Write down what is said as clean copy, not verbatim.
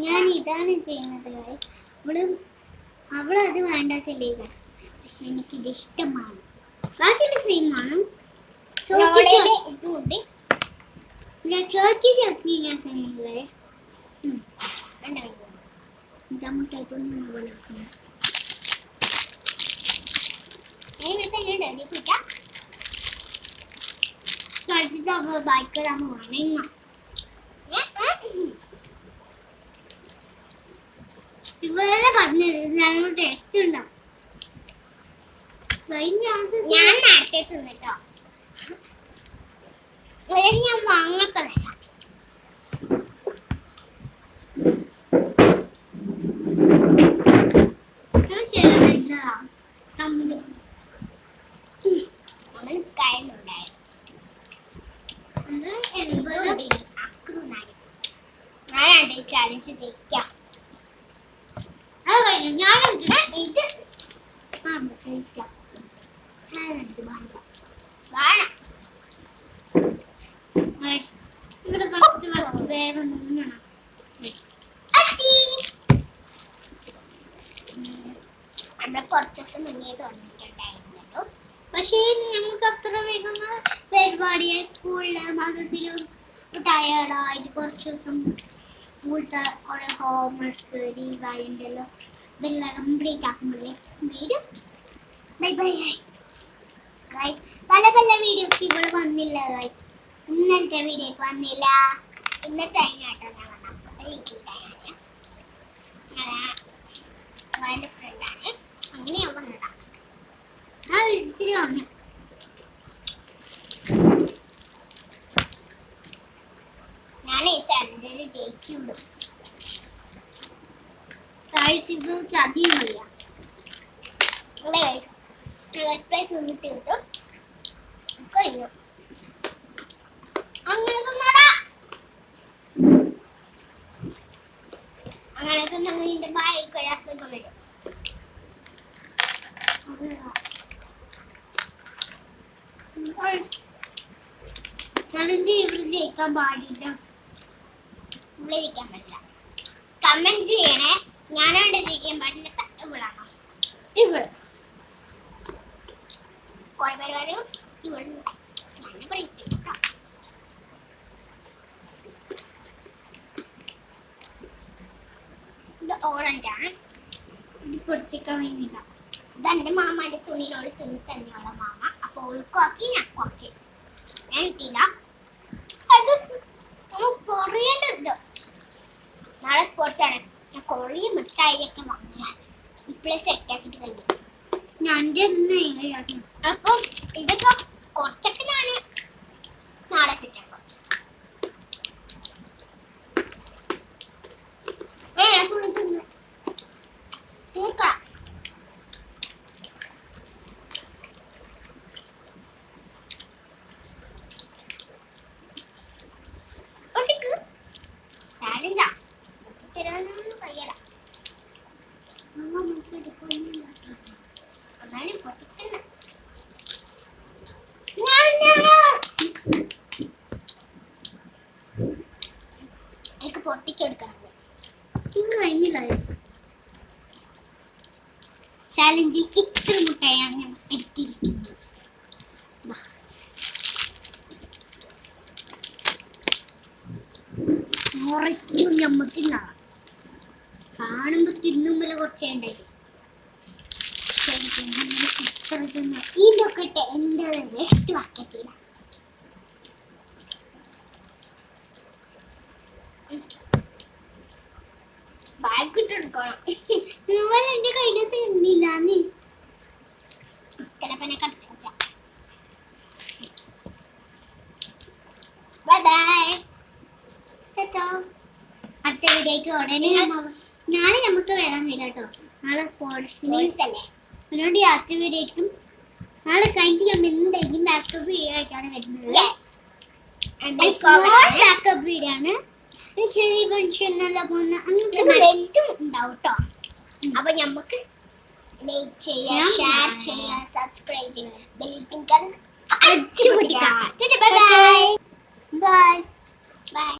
ഞാൻ ഇതാണ് ചെയ്യുന്നത് ഗൈസ്. അവളത് വേണ്ട ചെല്ലേ ഗൈസ്, പക്ഷെ എനിക്കിത് ഇഷ്ടമാണ്. ബാക്കിയുള്ള സെയിം ആണ്. ഇവരെ പറഞ്ഞത് ടേസ്റ്റ് ഉണ്ടാവും. ഞാൻ നേരത്തെ തിന്നിട്ടോ, ഞാൻ വാങ്ങത്തല്ല. ചാലഞ്ച് ജയിക്കാം. ഇവിടെ ഫസ്റ്റ് വേറെ കുറച്ച് ദിവസം മുന്നേ തോന്നിട്ടുണ്ടായിരുന്നു. പക്ഷേ നമുക്ക് അത്ര വേഗം പരിപാടിയായി സ്കൂളില് മദ്രസയിലും ടയേർഡായിട്ട് കുറച്ച് ദിവസം സ്കൂളത്തെ കുറെ ഹോംവർക്ക് ലീവായിട്ടുണ്ടല്ലോ, ഇതെല്ലാം കംപ്ലീറ്റ് ആക്കുമ്പോഴേ വീഡിയോ ബൈ ബൈ ഗൈസ്. പല പല വീഡിയോക്ക് ഇവിടെ വന്നില്ല ഗൈസ്. ഇന്നലത്തെ വീഡിയോക്ക് വന്നില്ല. ഇന്നത്തെ അതിനാട്ടോ ഞാൻ വന്നപ്പോൾ വീട്ടിലാണ് എൻ്റെ ഫ്രണ്ടാണ്. അങ്ങനെ ഞാൻ വന്നതാ. ആ വിളിച്ചിട്ട് വന്നു. ഞാൻ ഈ ചാനലിൽ ജയിക്കുള്ളൂ. ചതിയും മതിയാ തിന്നിട്ട് കഴിഞ്ഞു. അങ്ങനെ തിന്നതിന്റെ ബായിക്ക് അസുഖം വരും. ചലഞ്ച് ഇവിടെ ജയിക്കാൻ പാടില്ല. ഇവിടെ ജയിക്കാൻ പറ്റില്ല. കമന്റ് ചെയ്യണേ. ഞാനവിടെ ജയിക്കാൻ പാടില്ല. ഇവിടാണോ? ഇവിടെ കുറെ പേര് വരും. ഇവിടെ ഞാൻ പറയില്ല. ഇത് ഓറഞ്ചാണ്. ഇത് പൊട്ടിക്കാൻ വേണ്ടിയില്ല. ഇതെന്റെ മാമാന്റെ തുണിയിലോട് തുന്നി തന്നെയുള്ള മാമ. അപ്പൊ ഓൾക്കാക്കി ഞാക്കി ഞാൻ ഇട്ടില്ല. അത് കുറയേണ്ടത് നാളെ സ്പോർട്സ് ആണ്. ഞാൻ കുറേ മിഠായിയൊക്കെ വാങ്ങിയ ഇപ്പോഴേ സെറ്റ് ആക്കിട്ട് കഴിഞ്ഞു. ഞാൻ അപ്പം ഇതൊക്കെ കുറച്ചൊക്കെ ഞാൻ നാളെ സെറ്റ് ആക്കാം. ഫുള്ള് തിന്ന് തീർക്കാം. ചാലഞ്ചാ ചെറിയൊന്നും കയ്യല. എന്നാലും പൊട്ടിക്കണ്ട. എനിക്ക് പൊട്ടിച്ചെടുക്കണം. ചാലഞ്ചിൽ ഇത്ര മുട്ടയാണ് ഞാൻ എടുത്തിരിക്കുന്നത്. നമുക്ക് കാണുമ്പോ തിന്നുമ്പോ കുറച്ചുണ്ടായി. ഇതൊക്കെ എന്റെ വേസ്റ്റ് വാക്കത്തില്ല. ബാഗിട്ടെടുക്കണം. നിങ്ങൾ എന്റെ കയ്യിൽ തിന്നില്ലാന്ന് ചിലപ്പനെ കടിച്ചു. Bye bye. അടുത്ത വീഡിയോക്ക് ഉടനെ നാളെ നമുക്ക് വരാൻ വരാം കേട്ടോ. നാളെ സ്പോർട്സ് അല്ലേ, അതുകൊണ്ട് അടുത്ത വീഡിയോ ആയിരിക്കും. നാളെ കഴിഞ്ഞിട്ട് ഞാൻ എന്തെങ്കിലും മേക്കപ്പ് വീഡിയോ ആയിട്ടാണ് വരുന്നത്. മേക്കപ്പ് വീഡിയോ ആണ്. ചെറിയ ഫംഗ്ഷനെല്ലാം പോകുന്ന അങ്ങനത്തെ വലുതും ഉണ്ടാവും കേട്ടോ. അപ്പൊ നമുക്ക് ലൈക്ക് ചെയ്യുക, ഷെയർ ചെയ്യുക, സബ്സ്ക്രൈബ് ചെയ്യുക, ബെൽ ബൈ ബൈ ബൈ.